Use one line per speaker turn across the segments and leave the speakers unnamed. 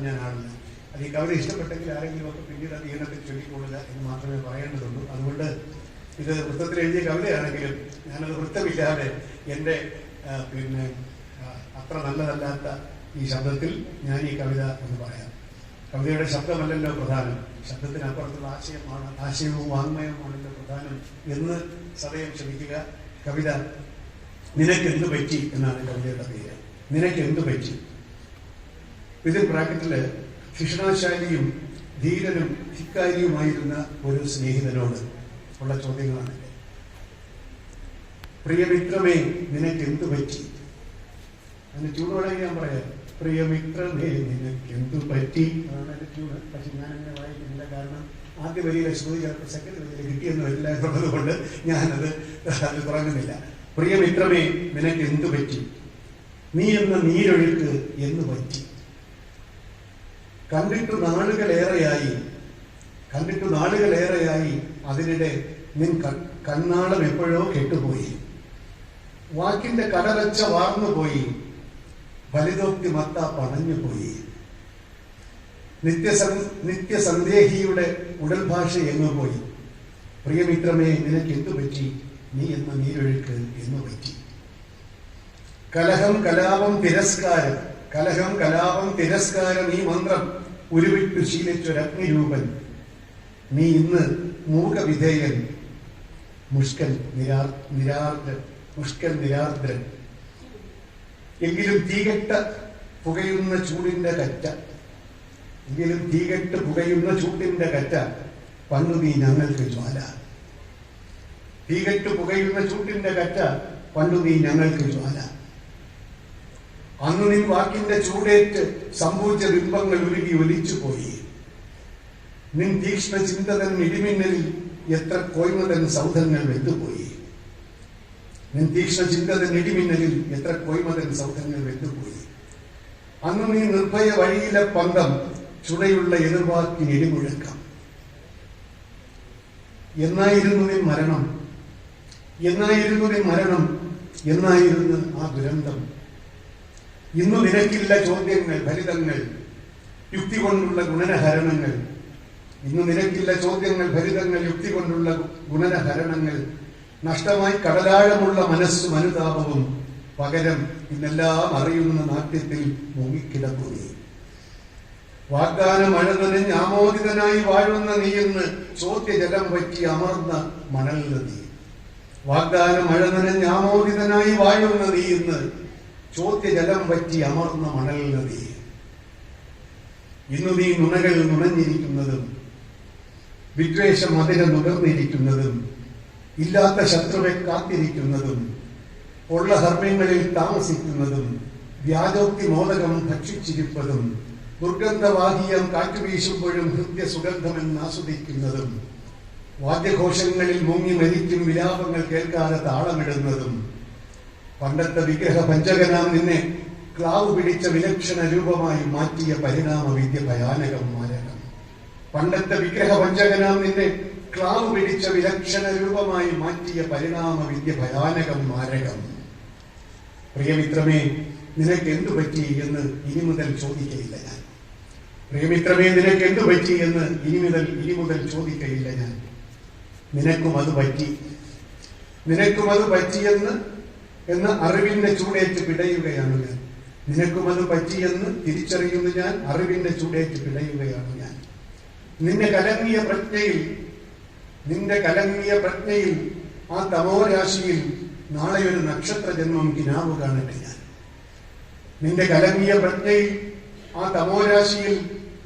ഞാൻ ആളില്ല. അത് ഈ കവിത ഇഷ്ടപ്പെട്ടെങ്കിൽ ആരെങ്കിലും ഒക്കെ പിന്നീട് അത് ഈണത്തിൽ ചൊല്ലിക്കൊള്ളുക എന്ന് മാത്രമേ പറയേണ്ടതുള്ളൂ. അതുകൊണ്ട് ഇത് വൃത്തത്തിൽ എഴുതിയ കവിതയാണെങ്കിലും ഞാനത് വൃത്തമില്ലാതെ എൻ്റെ അത്ര നല്ലതല്ലാത്ത ഈ ശബ്ദത്തിൽ ഞാൻ ഈ കവിത എന്ന് പറയാം. കവിതയുടെ ശബ്ദമല്ലല്ലോ പ്രധാനം, ശബ്ദത്തിനപ്പുറത്തുള്ള ആശയവും വാങ്മയവുമാണല്ലോ പ്രധാനം എന്ന് സദയം ശ്രമിക്കുക. കവിത നിനക്കെന്തു പറ്റി എന്നാണ് കവിതയുടെ പേര്. നിനക്കെന്തു പറ്റി? ഇതിൽ ബ്രാക്കറ്റില് ധിഷണാശാലിയും ധീരനും ധിക്കാരിയുമായിരുന്ന ഒരു സ്നേഹിതനോട് ഉള്ള ചോദ്യങ്ങളാണ്. പ്രിയമിത്രമേ നിനക്കെന്തു പറ്റി? അതിന്റെ ട്യൂണോടെ ഞാൻ പറയാം. പ്രിയമിത്രമേ നിനക്കെന്തു പറ്റി അതാണ് എന്റെ ട്യൂണ്. പക്ഷെ ഞാൻ അങ്ങനെ വായിക്കുന്നില്ല, കാരണം ആദ്യ വരിയിലെ ശ്രുതി ചിലപ്പോൾ സെക്കൻഡ് വരിയിലെ കിട്ടിയെന്ന് വരില്ല എന്നുള്ളത് കൊണ്ട് ഞാനത് തുടങ്ങുന്നില്ല. പ്രിയമിത്രമേ നിനക്കെന്തു പറ്റി? നീ എന്ന നീരൊഴുക്ക് എന്ന് പറ്റി? കണ്ടിട്ടു നാളുകളേറെയായി അതിനിടെ നിൻ കണ്ണാളം എപ്പോഴോ കെട്ടുപോയി. വാക്കിന്റെ കടലച്ച വാർന്നുപോയി, ഫലിതോക്തി മത്ത പണഞ്ഞുപോയി. നിത്യസന്ദേഹിയുടെ ഉടൽഭാഷ എങ്ങുപോയി. പ്രിയമിത്രമേ നിനക്കെന്തു പറ്റി? നീ എന്ന നീരൊഴുക്ക് എന്നു പറ്റി? കലഹം കലാപം തിരസ്കാരം ഈ മന്ത്രം ഉരുവിട്ടു ശീലിച്ചൊരഗ്നിരൂപൻ. നീ ഇന്ന് മൂകവിധേയൻ, മുഷ്കൽ നിരാർദ്രൻ. എങ്കിലും തീകെട്ട് പുകയുന്ന ചൂടിന്റെ കറ്റ പണ്ടു നീ ഞങ്ങൾക്ക് ജ്വാല. തീകെട്ട് പുകയുന്ന ചൂട്ടിന്റെ കറ്റ പണ്ടു നീ ഞങ്ങൾക്ക് ജ്വാല. അന്ന് നിൻ വാക്കിന്റെ ചൂടേറ്റ് സംഭൂജ ബിംബങ്ങൾ ഉരുകി ഒലിച്ചുപോയി. നിൻ തീക്ഷ്ണ ചിന്തതൻ ഇടിമിന്നലിൽ എത്ര കോയ്മതൻ സൗധങ്ങൾ വെന്തുപോയി. അന്ന് നീ നിർഭയ വഴിയിലെ പന്തം, ചുടയുള്ള എതിർവാക്കിന് ഇടിമുഴക്കം. എന്നായിരുന്നു നിൻ മരണം, ആ ദുരന്തം. ഇന്നു നിനക്കില്ല ചോദ്യങ്ങൾ ഫലിതങ്ങൾ, യുക്തി കൊണ്ടുള്ള ഗുണനഹരണങ്ങൾ. നഷ്ടമായി കടലാഴമുള്ള മനസ്സും അനുതാപവും, പകരം ഇന്നെല്ലാം അറിയുന്ന നാട്യത്തിൽ മുങ്ങിക്കിടക്കുന്നു. വാഗ്ദാന മഴ നനഞ്ഞ് ആമോദിതനായി വാഴുന്ന നീയെന്ന് ചോദ്യജലം പറ്റി അമർന്ന മണൽ നദി. ചോദ്യജലം പറ്റി അമർന്ന മണൽ നദി. ഇന്നു നീ നുണകൾ നുണഞ്ഞിരിക്കുന്നതും, വിദ്വേഷം മതിര നുകർന്നിരിക്കുന്നതും, ഇല്ലാത്ത ശത്രുവെ കാത്തിരിക്കുന്നതും, ഉള്ള ഹർമ്മ്യങ്ങളിൽ താമസിക്കുന്നതും, വ്യാജോക്തി മോദകം ഭക്ഷിച്ചിരിപ്പതും, ദുർഗന്ധവാഹീയം കാറ്റുവീശുമ്പോഴും ഹൃദ്യ സുഗന്ധമെന്ന് ആസ്വദിക്കുന്നതും, വാദ്യഘോഷങ്ങളിൽ മുങ്ങി മരിക്കും വിലാപങ്ങൾ കേൾക്കാതെ താളമിടുന്നതും, പണ്ടത്തെ വിഗ്രഹ പഞ്ചകനാം നിന്നെ ക്ലാവ് പിടിച്ച വിലക്ഷണ രൂപമായി മാറ്റിയ പരിണാമ വിദ്യ ഭയാനകം മാരകം. പ്രിയമിത്രമേ നിനക്കെന്തു പറ്റി എന്ന് ഇനി മുതൽ ചോദിക്കയില്ല ഞാൻ. നിനക്കും അത് പറ്റിയെന്ന് അറിവിന്റെ ചൂടേറ്റ് പിടയുകയാണ് ഞാൻ. നിനക്കുമത് പറ്റിയെന്ന് തിരിച്ചറിയുന്ന ഞാൻ അറിവിന്റെ ചൂടേറ്റ് പിടയുകയാണ് ഞാൻ. നിന്റെ കലങ്ങിയ പ്രജ്ഞയിൽ ആ തമോരാശിയിൽ നാളെ ഒരു നക്ഷത്ര ജന്മം കിനാവ് കാണട്ടെ ഞാൻ. നിന്റെ കലങ്ങിയ പ്രജ്ഞയിൽ ആ തമോരാശിയിൽ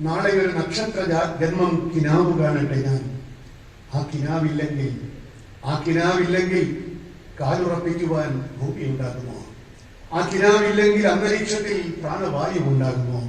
നാളെ ഒരു നക്ഷത്ര ജന്മം കിനാവ് കാണട്ടെ ഞാൻ. ആ കിനാവില്ലെങ്കിൽ കാലുറപ്പിക്കുവാൻ ഭൂമി ഉണ്ടാകുമോ? ആ കിനാവില്ലെങ്കിൽ അന്തരീക്ഷത്തിൽ പ്രാണവായു ഉണ്ടാകുമോ?